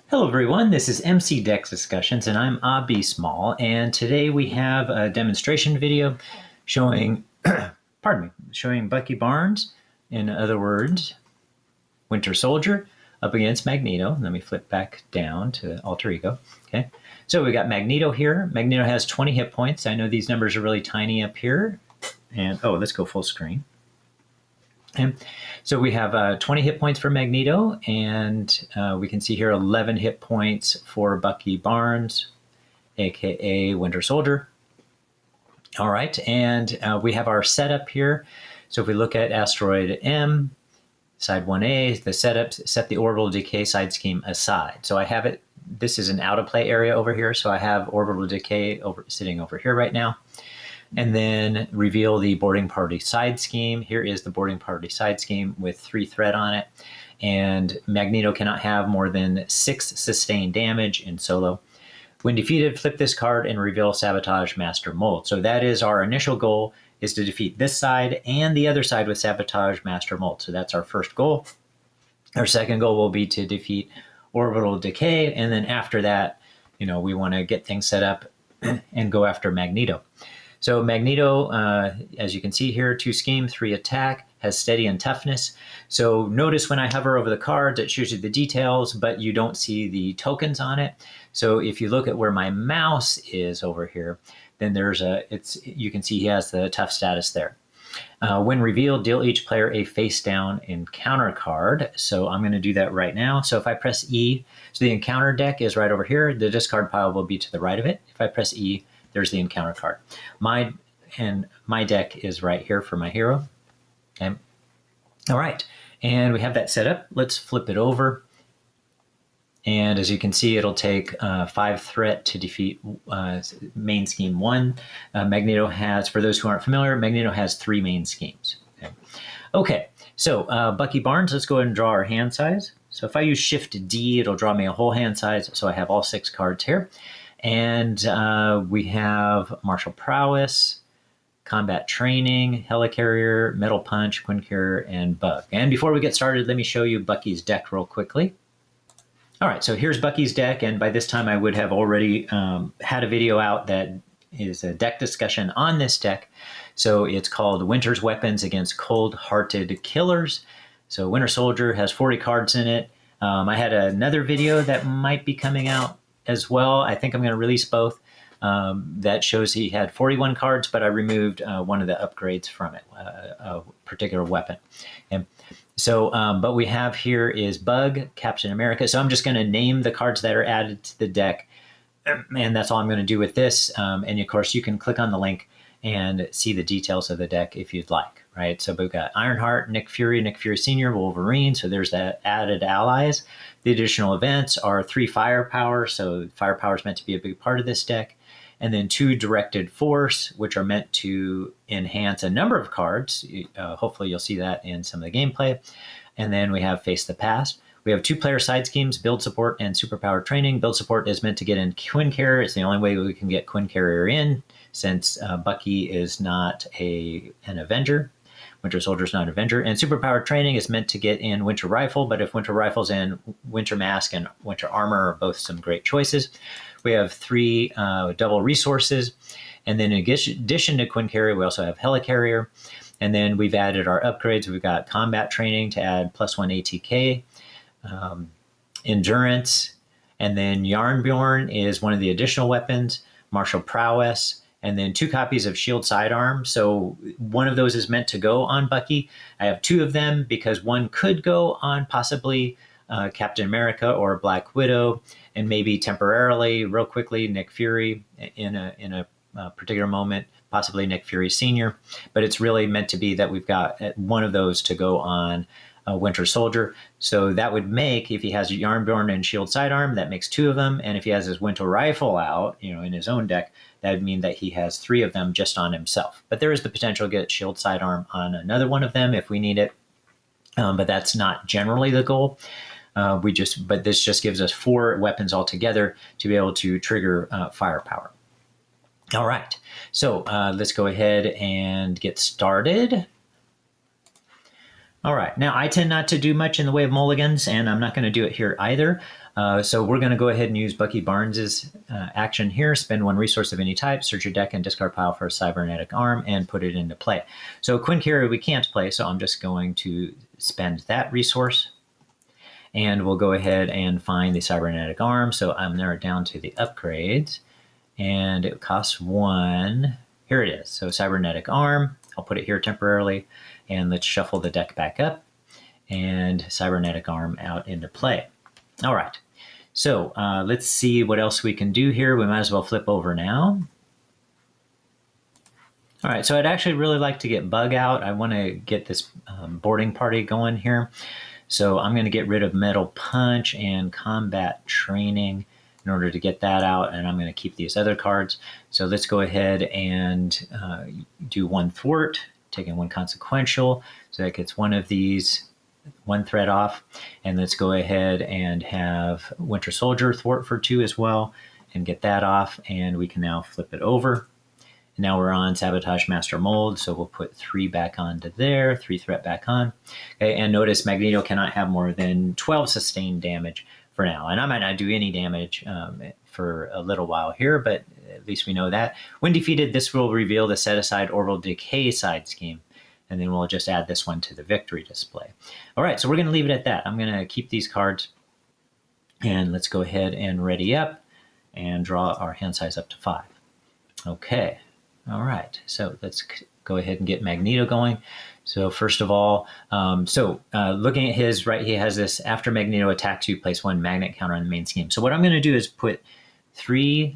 Hello everyone, this is MC Deck Discussions and I'm Abi Small, and today we have a demonstration video showing, showing Bucky Barnes, in other words, Winter Soldier, up against Magneto. Let me flip back down to Alter Ego. Okay, so we got Magneto here. Magneto has 20 hit points. I know these numbers are really tiny up here, and let's go full screen. Okay. So we have 20 hit points for Magneto, and we can see here 11 hit points for Bucky Barnes, aka Winter Soldier. All right, and we have our setup here. So if we look at Asteroid M, side 1A, the setup, set the orbital decay side scheme aside. So I have it, this is an out of play area over here, so I have orbital decay sitting over here right now. And then reveal the boarding party side scheme. Here is the boarding party side scheme with 3 threat on it. And Magneto cannot have more than 6 sustained damage in solo. When defeated, flip this card and reveal Sabotage Master Mold. So that is our initial goal, is to defeat this side and the other side with Sabotage Master Mold. So that's our first goal. Our second goal will be to defeat Orbital Decay. And then after that, we want to get things set up and go after Magneto. So Magneto, as you can see here, 2 scheme, 3 attack, has steady and toughness. So notice when I hover over the cards, it shows you the details, but you don't see the tokens on it. So if you look at where my mouse is over here, then you can see he has the tough status there. When revealed, deal each player a face down encounter card. So I'm going to do that right now. So if I press E, so the encounter deck is right over here. The discard pile will be to the right of it. If I press E, there's the encounter card. My deck is right here for my hero. Okay. All right, and we have that set up. Let's flip it over. And as you can see, it'll take 5 threat to defeat main scheme 1. Magneto has, for those who aren't familiar, Magneto has 3 main schemes. Okay, so Bucky Barnes, let's go ahead and draw our hand size. So if I use Shift D, it'll draw me a whole hand size. So I have all 6 cards here. And we have Martial Prowess, Combat Training, Helicarrier, Metal Punch, Quincure, and Bug. And before we get started, let me show you Bucky's deck real quickly. All right, so here's Bucky's deck, and by this time I would have already had a video out that is a deck discussion on this deck. So it's called Winter's Weapons Against Cold-Hearted Killers. So Winter Soldier has 40 cards in it. I had another video that might be coming out as well. I think I'm going to release both. That shows he had 41 cards, but I removed one of the upgrades from it, a particular weapon. And so, but we have here is Bug, Captain America. So I'm just going to name the cards that are added to the deck, and that's all I'm going to do with this. And of course, you can click on the link and see the details of the deck if you'd like, right? So we've got Ironheart, Nick Fury Sr., Wolverine. So there's that added allies. The additional events are 3 firepower. So firepower is meant to be a big part of this deck. And then 2 directed force, which are meant to enhance a number of cards. Hopefully you'll see that in some of the gameplay. And then we have Face the Past. We have 2 player side schemes, Build Support and Superpower Training. Build Support is meant to get in Quincure. It's the only way we can get Quincure in, since Bucky is not an Avenger. Winter Soldier's not an Avenger. And Superpower Training is meant to get in Winter Rifle, but if Winter Rifle's in, Winter Mask and Winter Armor are both some great choices. We have 3 double resources. And then in addition to Quincure, we also have Helicarrier. And then we've added our upgrades. We've got Combat Training to add +1 ATK, Endurance, and then Yarnbjorn is one of the additional weapons, Martial Prowess, and then 2 copies of Shield Sidearm. So one of those is meant to go on Bucky. I have 2 of them because one could go on possibly Captain America or Black Widow, and maybe temporarily, real quickly, Nick Fury in a particular moment, possibly Nick Fury Sr. But it's really meant to be that we've got one of those to go on Winter Soldier. So that would make, if he has Yarnbjorn and Shield Sidearm, that makes 2 of them. And if he has his Winter Rifle out, in his own deck, that would mean that he has 3 of them just on himself. But there is the potential to get Shield Sidearm on another one of them if we need it. But that's not generally the goal. But this just gives us 4 weapons altogether to be able to trigger firepower. All right, so let's go ahead and get started. All right, now I tend not to do much in the way of mulligans, and I'm not going to do it here either. So we're going to go ahead and use Bucky Barnes's action here. Spend one resource of any type, search your deck and discard pile for a cybernetic arm, and put it into play. So Quinkiri we can't play, so I'm just going to spend that resource. And we'll go ahead and find the cybernetic arm. So I'm there down to the upgrades, and it costs 1. Here it is. So cybernetic arm. I'll put it here temporarily. And let's shuffle the deck back up and cybernetic arm out into play. All right, so let's see what else we can do here. We might as well flip over now. All right, so I'd actually really like to get Bug out. I want to get this boarding party going here. So I'm going to get rid of Metal Punch and Combat Training in order to get that out, and I'm going to keep these other cards. So let's go ahead and do 1 Thwart, taking 1 Consequential, so that gets one of these, 1 threat off. And let's go ahead and have Winter Soldier Thwart for 2 as well, and get that off, and we can now flip it over. And now we're on Sabotage Master Mold, so we'll put 3 back onto there, 3 threat back on. Okay, and notice Magneto cannot have more than 12 sustained damage for now. And I might not do any damage for a little while here, but at least we know that. When defeated, this will reveal the set-aside Orbital Decay side scheme, and then we'll just add this one to the victory display. All right, so we're going to leave it at that. I'm going to keep these cards, and let's go ahead and ready up and draw our hand size up to 5. Okay, all right, so let's go ahead and get Magneto going. So first of all, looking at his, right, he has this, after Magneto attacks you, place 1 magnet counter on the main scheme. So what I'm going to do is put 3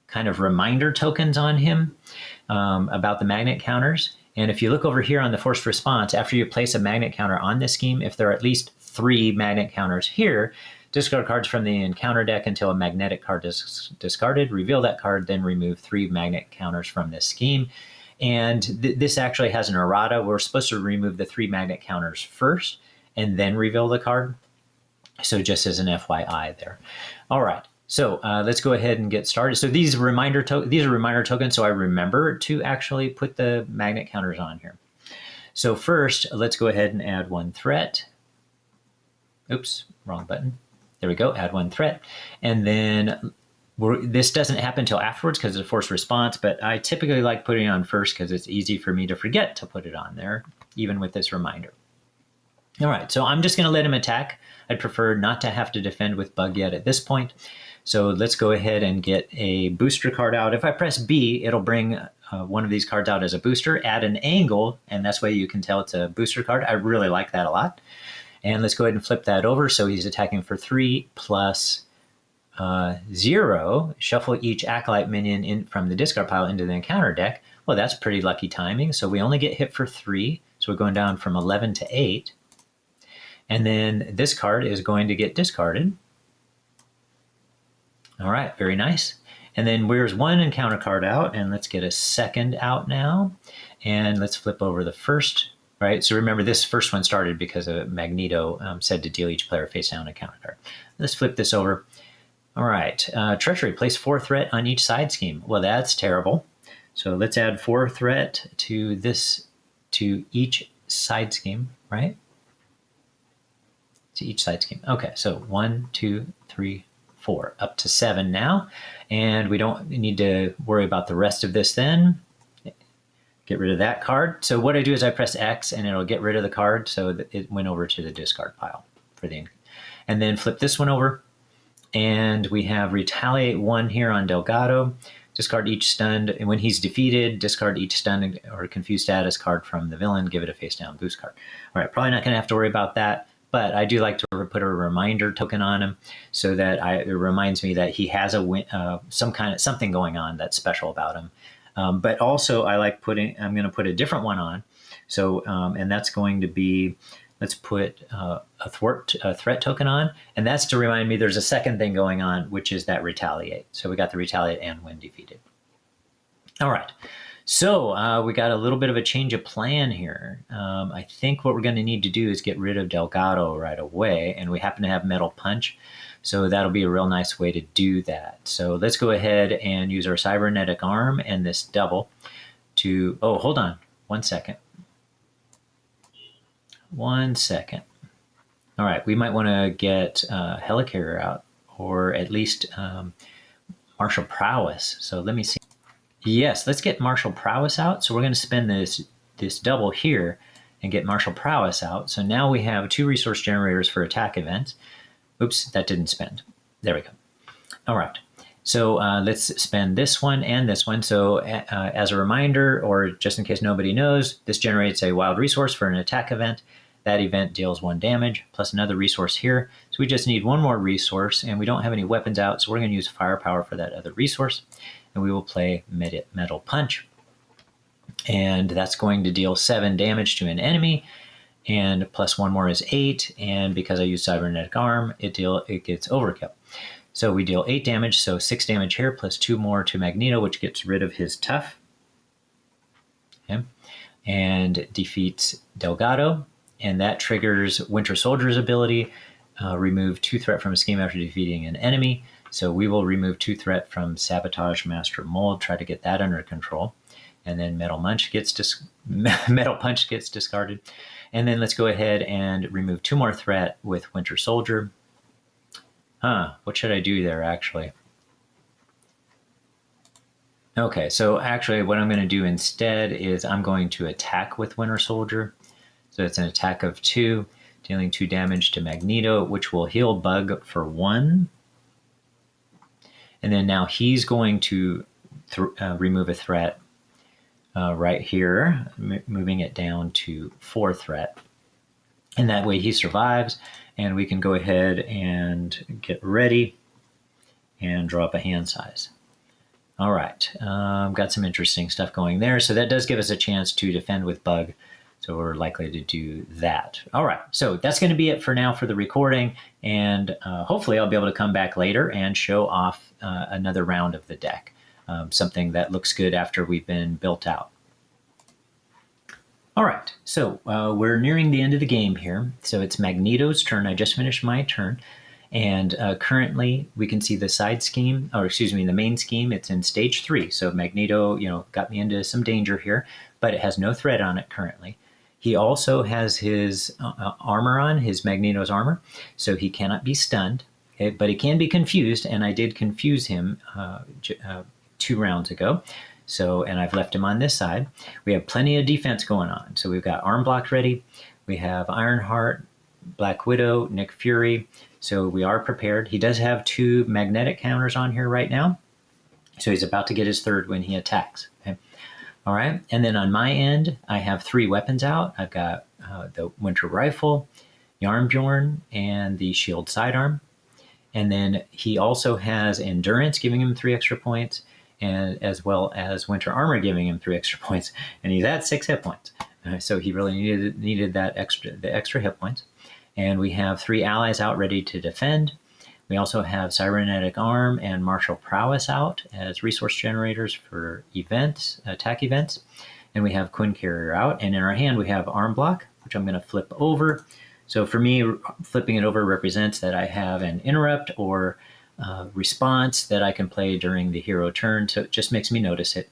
kind of reminder tokens on him about the magnet counters. And if you look over here on the forced response, after you place a magnet counter on this scheme, if there are at least 3 magnet counters here, discard cards from the encounter deck until a magnetic card is discarded, reveal that card, then remove 3 magnet counters from this scheme. And this actually has an errata. We're supposed to remove the 3 magnet counters first and then reveal the card. So just as an FYI there. All right, so let's go ahead and get started. So these are reminder tokens, so I remember to actually put the magnet counters on here. So first, let's go ahead and add 1 threat. Oops, wrong button. There we go, add 1 threat. And then this doesn't happen until afterwards because it's a forced response, but I typically like putting it on first because it's easy for me to forget to put it on there, even with this reminder. All right, so I'm just going to let him attack. I'd prefer not to have to defend with Bug yet at this point. So let's go ahead and get a booster card out. If I press B, it'll bring one of these cards out as a booster, add an angle, and that's why you can tell it's a booster card. I really like that a lot. And let's go ahead and flip that over. So he's attacking for 3 plus 0. Shuffle each Acolyte minion in from the discard pile into the encounter deck. Well, that's pretty lucky timing. So we only get hit for 3. So we're going down from 11 to 8. And then this card is going to get discarded. All right, very nice. And then where's 1 encounter card out? And let's get a second out now. And let's flip over the first. Right, so remember this first one started because Magneto said to deal each player face down a counter card. Let's flip this over. All right, Treachery, place 4 threat on each side scheme. Well, that's terrible. So let's add 4 threat to this, to each side scheme, right? To each side scheme. Okay, so 1, 2, 3, 4, up to 7 now. And we don't need to worry about the rest of this then. Get rid of that card. So what I do is I press X and it'll get rid of the card so that it went over to the discard pile for the, and then flip this one over. And we have Retaliate 1 here on Delgado. Discard each stunned, and when he's defeated, discard each stunned or confused status card from the villain, give it a face down boost card. All right, probably not gonna have to worry about that, but I do like to put a reminder token on him so that it reminds me that he has a something going on that's special about him. But also I like I'm going to put a different one on. So, and that's going to be, let's put a threat token on. And that's to remind me there's a second thing going on, which is that Retaliate. So we got the Retaliate and when defeated. All right. So we got a little bit of a change of plan here. I think what we're going to need to do is get rid of Delgado right away. And we happen to have Metal Punch. So that'll be a real nice way to do that. So let's go ahead and use our cybernetic arm and this double to, oh, hold on 1 second. 1 second. All right, we might want to get Helicarrier out, or at least Martial Prowess. So let me see. Yes, let's get Martial Prowess out. So we're going to spend this double here and get Martial Prowess out. So now we have 2 resource generators for attack events. Oops, that didn't spend. There we go. All right. So let's spend this one and this one. So as a reminder, or just in case nobody knows, this generates a wild resource for an attack event. That event deals 1 damage, plus another resource here. So we just need 1 more resource, and we don't have any weapons out, so we're going to use firepower for that other resource. And we will play Metal Punch. And that's going to deal 7 damage to an enemy, and plus 1 more is 8. And because I use Cybernetic Arm, it gets overkill. So we deal 8 damage, so 6 damage here, plus 2 more to Magneto, which gets rid of his tough. Okay. And defeats Delgado. And that triggers Winter Soldier's ability, remove 2 threat from a scheme after defeating an enemy. So we will remove 2 threat from Sabotage Master Mold, try to get that under control. And then Metal Punch gets discarded. And then let's go ahead and remove 2 more threat with Winter Soldier. What should I do there, actually? Okay, so actually what I'm going to do instead is I'm going to attack with Winter Soldier. So it's an attack of 2, dealing 2 damage to Magneto, which will heal Bug for 1. And then now he's going to remove a threat right here, moving it down to 4 threat. And that way he survives, and we can go ahead and get ready and draw up a hand size. All right, got some interesting stuff going there. So that does give us a chance to defend with Bug. So we're likely to do that. All right, so that's going to be it for now for the recording. And hopefully I'll be able to come back later and show off another round of the deck, something that looks good after we've been built out. All right, so we're nearing the end of the game here. So it's Magneto's turn. I just finished my turn. And currently we can see the side scheme, or excuse me, the main scheme, it's in stage 3. So Magneto, got me into some danger here, but it has no threat on it currently. He also has his armor on, his Magneto's armor, so he cannot be stunned, okay? But he can be confused, and I did confuse him 2 rounds ago. So, and I've left him on this side. We have plenty of defense going on. So we've got Arm Block ready. We have Ironheart, Black Widow, Nick Fury. So we are prepared. He does have 2 magnetic counters on here right now. So he's about to get his 3rd when he attacks. Okay? All right. And then on my end, I have 3 weapons out. I've got the Winter Rifle, Yarnbjorn, and the Shield Sidearm. And then he also has Endurance, giving him 3 extra points, and as well as Winter Armor, giving him 3 extra points. And he's at 6 hit points. So he really needed the extra hit points. And we have 3 allies out ready to defend. We also have Cybernetic Arm and Martial Prowess out as resource generators for events, attack events. And we have Quinn Carrier out. And in our hand, we have Arm Block, which I'm going to flip over. So for me, flipping it over represents that I have an interrupt or response that I can play during the hero turn. So it just makes me notice it.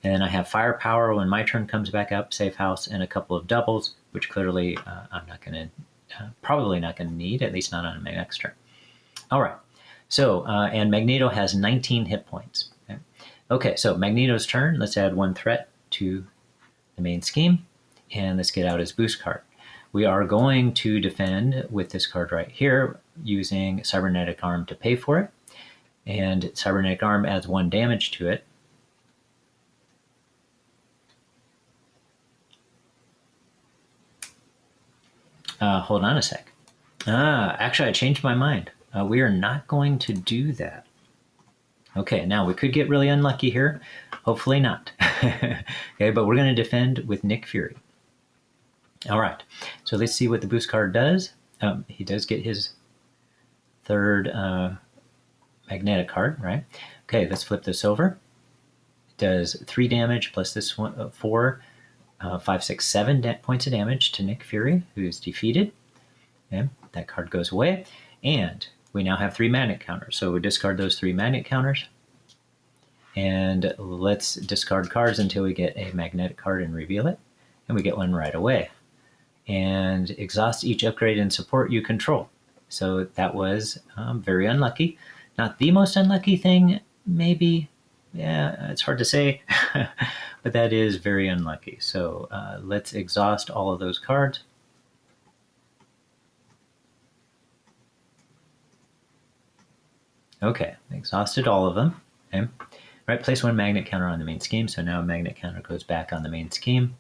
And then I have Firepower when my turn comes back up, Safe House, and a couple of doubles, which clearly I'm not going to, probably not going to need, at least not on my next turn. All right, so, and Magneto has 19 hit points. Okay, so Magneto's turn. Let's add 1 threat to the main scheme, and let's get out his boost card. We are going to defend with this card right here, using Cybernetic Arm to pay for it. And Cybernetic Arm adds 1 damage to it. Hold on a sec. Actually, I changed my mind. We are not going to do that. Okay, now we could get really unlucky here. Hopefully not. Okay, but we're going to defend with Nick Fury. All right, so let's see what the boost card does. He does get his 3rd magnetic card, right? Okay, let's flip this over. It does 3 damage plus this one, 4, 5, 6, 7 points of damage to Nick Fury, who's defeated. Okay, that card goes away. And we now have 3 magnet counters. So we discard those 3 magnet counters. And let's discard cards until we get a magnetic card and reveal it. And we get one right away. and exhaust each upgrade and support you control. So that was very unlucky. Not the most unlucky thing, maybe. Yeah, it's hard to say, but that is very unlucky. So let's exhaust all of those cards. Okay, exhausted all of them. Okay. Right, place one magnet counter on the main scheme. So now a magnet counter goes back on the main scheme.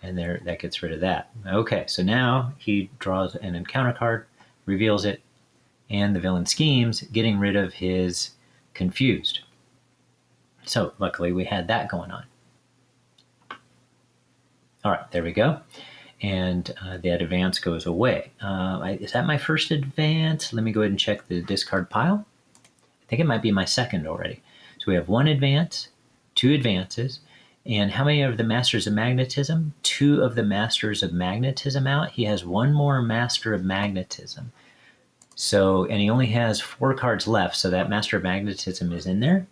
And there, that gets rid of that. Okay, so now he draws an encounter card, reveals it, and the villain schemes, getting rid of his confused. So luckily we had that going on. All right, there we go. And that advance goes away. Is that my first advance? Let me go ahead and check the discard pile. I think it might be my second already. So we have one advance, two advances, and how many of the Masters of Magnetism? 2 of the Masters of Magnetism out. He has one more Master of Magnetism. So, and he only has 4 cards left, so that Master of Magnetism is in there.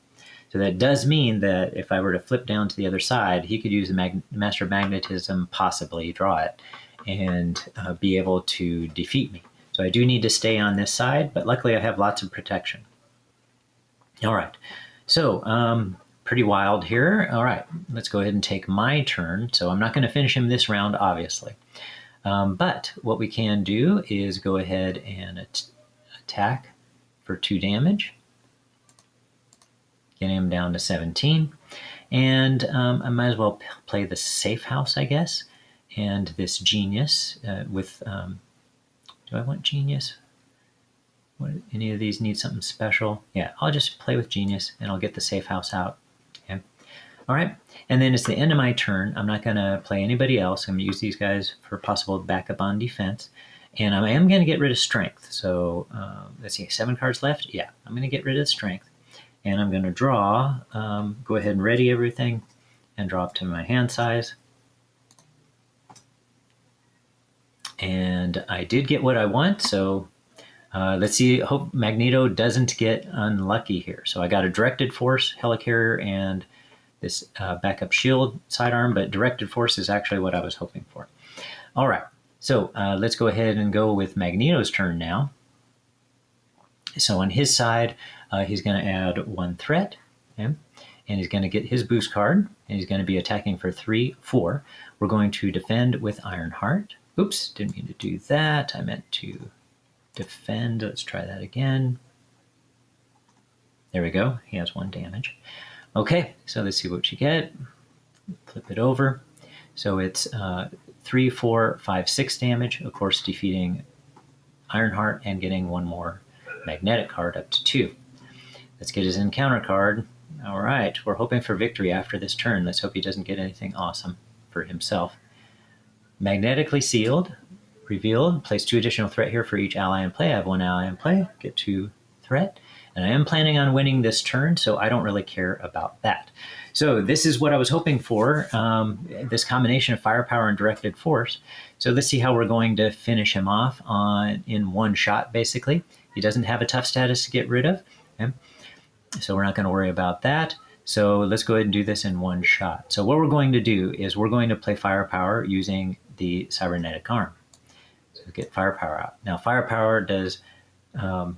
So that does mean that if I were to flip down to the other side, he could use the Master of Magnetism, possibly draw it, and be able to defeat me. So I do need to stay on this side, but luckily I have lots of protection. All right, so pretty wild here. All right, let's go ahead and take my turn. So I'm not going to finish him this round, obviously. But what we can do is go ahead and attack for 2 damage. Getting him down to 17. And I might as well play the safe house, I guess. And this genius with... do I want genius? What, any of these need something special? Yeah, I'll just play with genius and I'll get the safe house out. Okay. All right, and then it's the end of my turn. I'm not going to play anybody else. I'm going to use these guys for possible backup on defense. And I am going to get rid of strength. So let's see, 7 cards left. Yeah, I'm going to get rid of strength. And I'm going to draw, go ahead and ready everything and draw up to my hand size. And I did get what I want, so let's see, hope Magneto doesn't get unlucky here. So I got a directed force, helicarrier, and this backup shield sidearm, but directed force is actually what I was hoping for. All right, so let's go ahead and go with Magneto's turn now. So on his side, he's going to add 1 threat, okay? And he's going to get his boost card, and he's going to be attacking for 3, 4. We're going to defend with Ironheart. Oops, didn't mean to do that. I meant to defend. Let's try that again. There we go. He has 1 damage. Okay, so let's see what you get. Flip it over. So it's 3, 4, 5, 6 damage. Of course, defeating Ironheart and getting 1 more magnetic card up to 2. Let's get his encounter card. All right, we're hoping for victory after this turn. Let's hope he doesn't get anything awesome for himself. Magnetically sealed, revealed. Place 2 additional threat here for each ally in play. I have 1 ally in play. Get 2 threat. And I am planning on winning this turn, so I don't really care about that. So this is what I was hoping for, this combination of firepower and directed force. So let's see how we're going to finish him off in 1 shot, basically. He doesn't have a tough status to get rid of, okay? So we're not going to worry about that. So let's go ahead and do this in 1 shot. So what we're going to do is we're going to play firepower using the cybernetic arm. So get firepower out. Now firepower does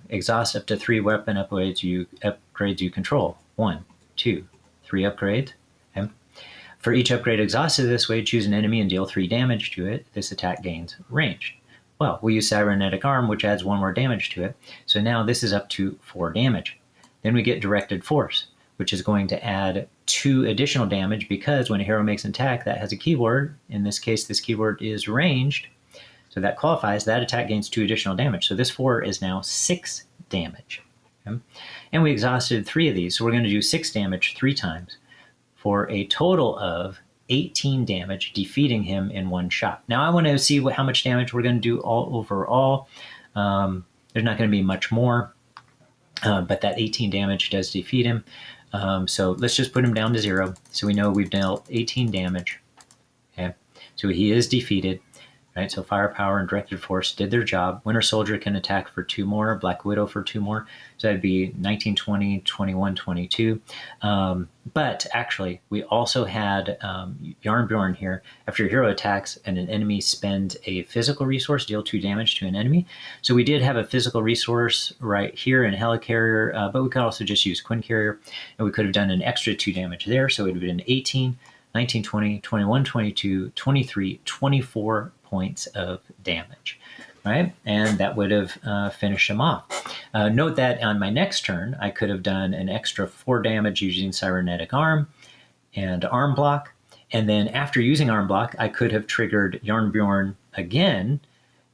exhaust up to 3 weapon upgrades you control. 1, 2, 3 upgrades. Okay? For each upgrade exhausted this way, choose an enemy and deal 3 damage to it. This attack gains range. Well, we use cybernetic arm, which adds 1 more damage to it. So now this is up to 4 damage. Then we get directed force, which is going to add 2 additional damage because when a hero makes an attack, that has a keyword. In this case, this keyword is ranged. So that qualifies. That attack gains 2 additional damage. So this 4 is now 6 damage. Okay? And we exhausted 3 of these. So we're going to do 6 damage 3 times for a total of 18 damage, defeating him in 1 shot. Now I want to see how much damage we're going to do all overall. There's not going to be much more, but that 18 damage does defeat him. So let's just put him down to 0. So we know we've dealt 18 damage. Okay, so he is defeated. right? So firepower and directed force did their job. Winter Soldier can attack for 2 more, Black Widow for 2 more. So that'd be 19, 20, 21, 22. But actually, we also had Yarnbjorn here. After your hero attacks and an enemy spend a physical resource, deal 2 damage to an enemy. So we did have a physical resource right here in Helicarrier, but we could also just use Quinn Carrier, and we could have done an extra 2 damage there. So it would have been 18, 19, 20, 21, 22, 23, 24 points of damage, right? And that would have finished him off. Note that on my next turn, I could have done an extra 4 damage using Cybernetic Arm and Arm Block. And then after using Arm Block, I could have triggered Yarnbjorn again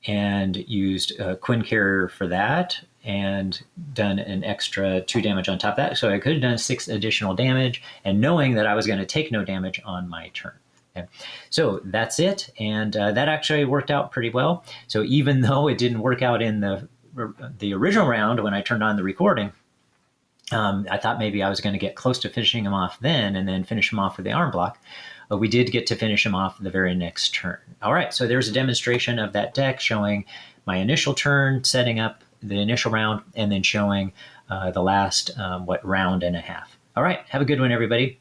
and used Quinn Carrier for that and done an extra 2 damage on top of that. So I could have done 6 additional damage, and knowing that I was going to take no damage on my turn. Okay. So that's it, and that actually worked out pretty well. So even though it didn't work out in the original round when I turned on the recording, I thought maybe I was going to get close to finishing him off then and then finish him off with the Arm Block. We did get to finish him off the very next turn. All right, so there's a demonstration of that deck showing my initial turn, setting up the initial round, and then showing the last, round and a half. All right, have a good one, everybody.